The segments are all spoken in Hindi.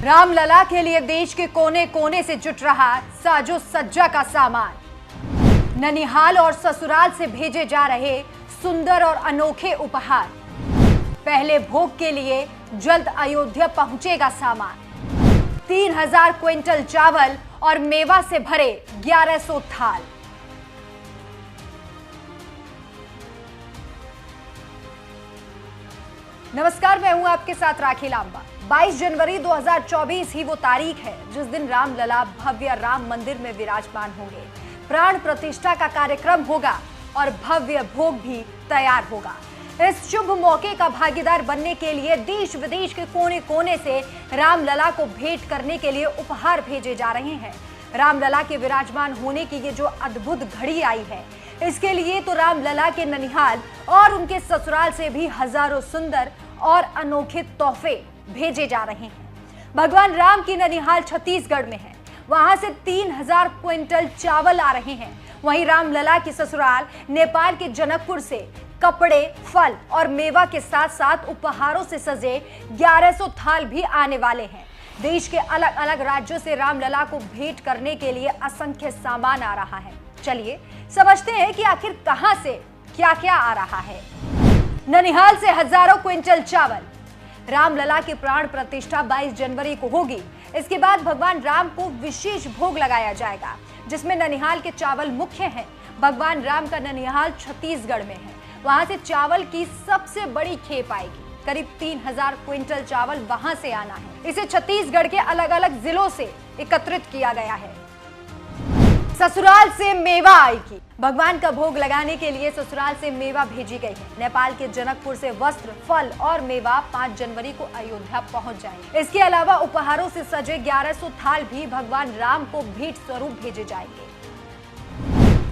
रामलला के लिए देश के कोने कोने से जुट रहा साजो सज्जा का सामान। ननिहाल और ससुराल से भेजे जा रहे सुंदर और अनोखे उपहार। पहले भोग के लिए जल्द अयोध्या पहुंचेगा सामान। 3000 क्विंटल चावल और मेवा से भरे 1100 थाल। नमस्कार, मैं हूं आपके साथ राखी लांबा। 22 जनवरी 2024 ही वो तारीख है जिस दिन रामलला भव्य राम मंदिर में विराजमान होंगे। प्राण प्रतिष्ठा का कार्यक्रम होगा और भव्य भोग भी तैयार होगा। इस शुभ मौके का भागीदार बनने के लिए देश विदेश के कोने कोने से रामलला को भेंट करने के लिए उपहार भेजे जा रहे हैं। रामलला के विराजमान होने की ये जो अद्भुत घड़ी आई है, इसके लिए तो रामलला के ननिहाल और उनके ससुराल से भी हजारों सुंदर और अनोखे तोहफे भेजे जा रहे हैं। भगवान राम की ननिहाल छत्तीसगढ़ में है, वहां से 3000 क्विंटल चावल आ रहे हैं। वहीं रामलला की ससुराल नेपाल के जनकपुर से कपड़े, फल और मेवा के साथ साथ उपहारों से सजे 1100 थाल भी आने वाले हैं। देश के अलग अलग राज्यों से रामलला को भेंट करने के लिए असंख्य सामान आ रहा है। चलिए समझते हैं कि आखिर कहां से क्या क्या आ रहा है। ननिहाल से हजारों क्विंटल चावल। रामलला की प्राण प्रतिष्ठा 22 जनवरी को होगी। इसके बाद भगवान राम को विशेष भोग लगाया जाएगा, जिसमें ननिहाल के चावल मुख्य हैं। भगवान राम का ननिहाल छत्तीसगढ़ में है, वहां से चावल की सबसे बड़ी खेप आएगी। करीब 3000 क्विंटल चावल वहां से आना है। इसे छत्तीसगढ़ के अलग अलग जिलों से एकत्रित किया गया है। ससुराल से मेवा आएगी। भगवान का भोग लगाने के लिए ससुराल से मेवा भेजी गई है। नेपाल के जनकपुर से वस्त्र, फल और मेवा 5 जनवरी को अयोध्या पहुंच जाएंगे। इसके अलावा उपहारों से सजे 1100 थाल भी भगवान राम को भेंट स्वरूप भेजे जाएंगे।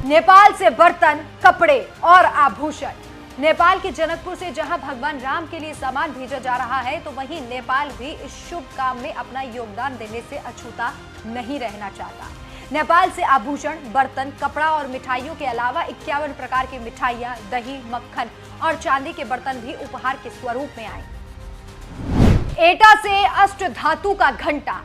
नेपाल से बर्तन, कपड़े और आभूषण। नेपाल के जनकपुर से जहां भगवान राम के लिए सामान भेजा जा रहा है, तो वहीं नेपाल भी इस शुभ काम में अपना योगदान देने से अछूता नहीं रहना चाहता। नेपाल से आभूषण, बर्तन, कपड़ा और मिठाइयों के अलावा 51 प्रकार की मिठाइयां, दही, मक्खन और चांदी के बर्तन भी उपहार के स्वरूप में आए। एटा से अष्ट धातु का घंटा।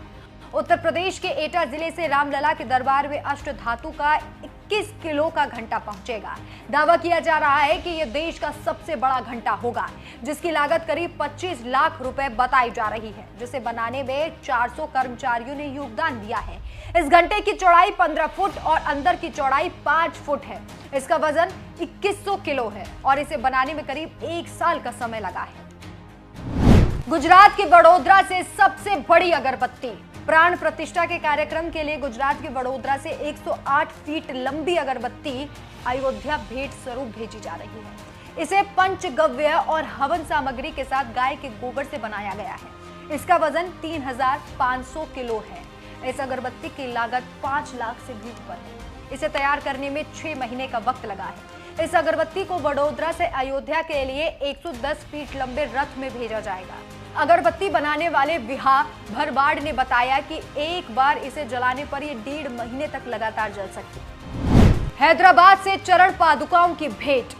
उत्तर प्रदेश के एटा जिले से रामलला के दरबार में अष्ट धातु का 21 किलो का घंटा पहुंचेगा। दावा किया जा रहा है कि यह देश का सबसे बड़ा घंटा होगा, जिसकी लागत करीब 25 लाख रुपए बताई जा रही है, जिसे बनाने में 400 कर्मचारियों ने योगदान दिया है। इस घंटे की चौड़ाई 15 फुट और अंदर की चौड़ाई 5 फुट है। इसका वजन 2100 किलो है और इसे बनाने में करीब 1 साल का समय लगा है। गुजरात के वडोदरा से सबसे बड़ी अगरबत्ती। प्राण प्रतिष्ठा के कार्यक्रम के लिए गुजरात के वडोदरा से 108 फीट लंबी अगरबत्ती अयोध्या भेंट स्वरूप भेजी जा रही है। इसे पंचगव्य और हवन सामग्री के साथ गाय के गोबर से बनाया गया है। इसका वजन 3500 किलो है। इस अगरबत्ती की लागत 5 लाख से भी ऊपर है। इसे तैयार करने में 6 महीने का वक्त लगा है। इस अगरबत्ती को वडोदरा से अयोध्या के लिए 110 फीट लंबे रथ में भेजा जाएगा। अगरबत्ती बनाने वाले विहा भरवाड़ ने बताया कि एक बार इसे जलाने पर ये 1.5 महीने तक लगातार जल सकती है। हैदराबाद से चरण पादुकाओं की भेंट।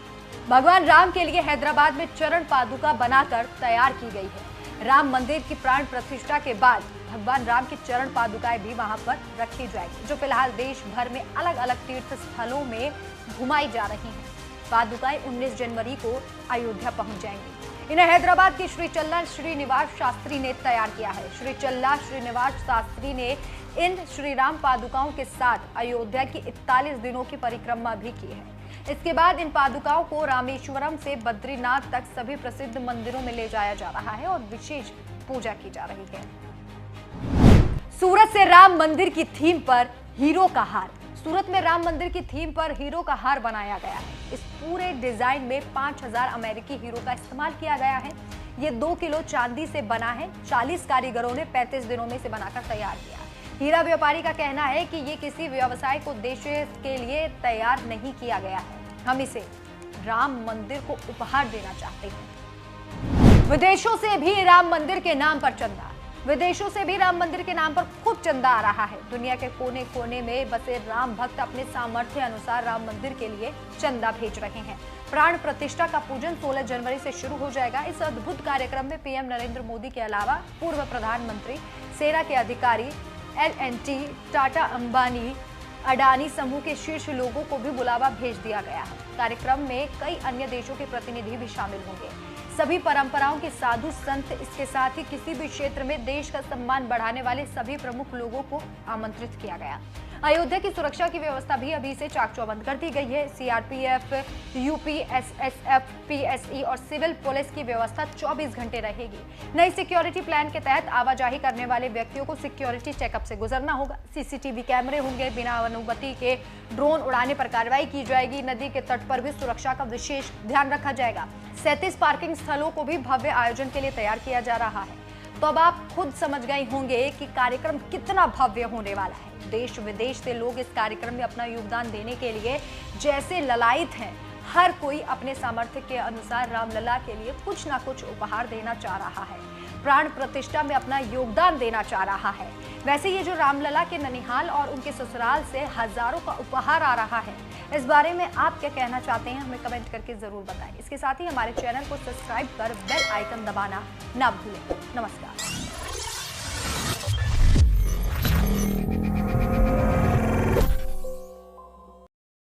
भगवान राम के लिए हैदराबाद में चरण पादुका बनाकर तैयार की गई है। राम मंदिर की प्राण प्रतिष्ठा के बाद भगवान राम की चरण पादुकाएं भी वहां पर रखी जाएगी, जो फिलहाल देश भर में अलग अलग तीर्थ स्थलों में घुमाई जा रही हैं। पादुकाएं 19 जनवरी को अयोध्या पहुंच जाएंगी। इन्हें हैदराबाद के श्री चल्ला श्रीनिवास शास्त्री ने तैयार किया है। श्री चल्ला श्रीनिवास शास्त्री ने इन श्री राम पादुकाओं के साथ अयोध्या की 41 दिनों की परिक्रमा भी की है। इसके बाद इन पादुकाओं को रामेश्वरम से बद्रीनाथ तक सभी प्रसिद्ध मंदिरों में ले जाया जा रहा है और विशेष पूजा की जा रही है। सूरत से राम मंदिर की थीम पर हीरो का हार। सूरत में राम मंदिर की थीम पर हीरो का हार बनाया गया है। इस पूरे डिजाइन में 5000 अमेरिकी हीरो का इस्तेमाल किया गया है। ये 2 किलो चांदी से बना है। 40 कारीगरों ने 35 दिनों में इसे बनाकर तैयार किया। हीरा व्यापारी का कहना है कि ये किसी व्यवसाय को उद्देश्य के लिए तैयार नहीं किया गया है। हम इसे राम मंदिर को उपहार देना चाहते हैं। विदेशों से भी राम मंदिर के नाम पर चंदा। विदेशों से भी राम मंदिर के नाम पर खूब चंदा आ रहा है। दुनिया के कोने कोने में बसे राम भक्त अपने सामर्थ्य अनुसार राम मंदिर के लिए चंदा भेज रहे हैं। प्राण प्रतिष्ठा का पूजन 16 जनवरी से शुरू हो जाएगा। इस अद्भुत कार्यक्रम में पीएम नरेंद्र मोदी के अलावा पूर्व प्रधानमंत्री, सेना के अधिकारी, L&T, टाटा, अंबानी, अडानी समूह के शीर्ष लोगों को भी बुलावा भेज दिया गया है। कार्यक्रम में कई अन्य देशों के प्रतिनिधि भी शामिल होंगे। सभी परंपराओं के साधु संत, इसके साथ ही किसी भी क्षेत्र में देश का सम्मान बढ़ाने वाले सभी प्रमुख लोगों को आमंत्रित किया गया। अयोध्या की सुरक्षा की व्यवस्था भी अभी से चाक चौबंद कर दी गई है। सीआरपीएफ, यूपी, एसएसएफ, पीएसई और सिविल पुलिस की व्यवस्था 24 घंटे रहेगी। नई सिक्योरिटी प्लान के तहत आवाजाही करने वाले व्यक्तियों को सिक्योरिटी चेकअप से गुजरना होगा। सीसीटीवी कैमरे होंगे। बिना अनुमति के ड्रोन उड़ाने पर कार्रवाई की जाएगी। नदी के तट पर भी सुरक्षा का विशेष ध्यान रखा जाएगा। 37 पार्किंग स्थलों को भी भव्य आयोजन के लिए तैयार किया जा रहा है। तो अब आप खुद समझ गए होंगे कि कार्यक्रम कितना भव्य होने वाला है। देश विदेश से लोग इस कार्यक्रम में अपना योगदान देने के लिए जैसे ललायत हैं। हर कोई अपने सामर्थ्य के अनुसार रामलला के लिए कुछ ना कुछ उपहार देना चाह रहा है, प्राण प्रतिष्ठा में अपना योगदान देना चाह रहा है। वैसे ये जो रामलला के ननिहाल और उनके ससुराल से हजारों का उपहार आ रहा है, इस बारे में आप क्या कहना चाहते हैं हमें कमेंट करके जरूर बताएं। इसके साथ ही हमारे चैनल को सब्सक्राइब कर बेल आइकन दबाना ना भूलें। नमस्कार।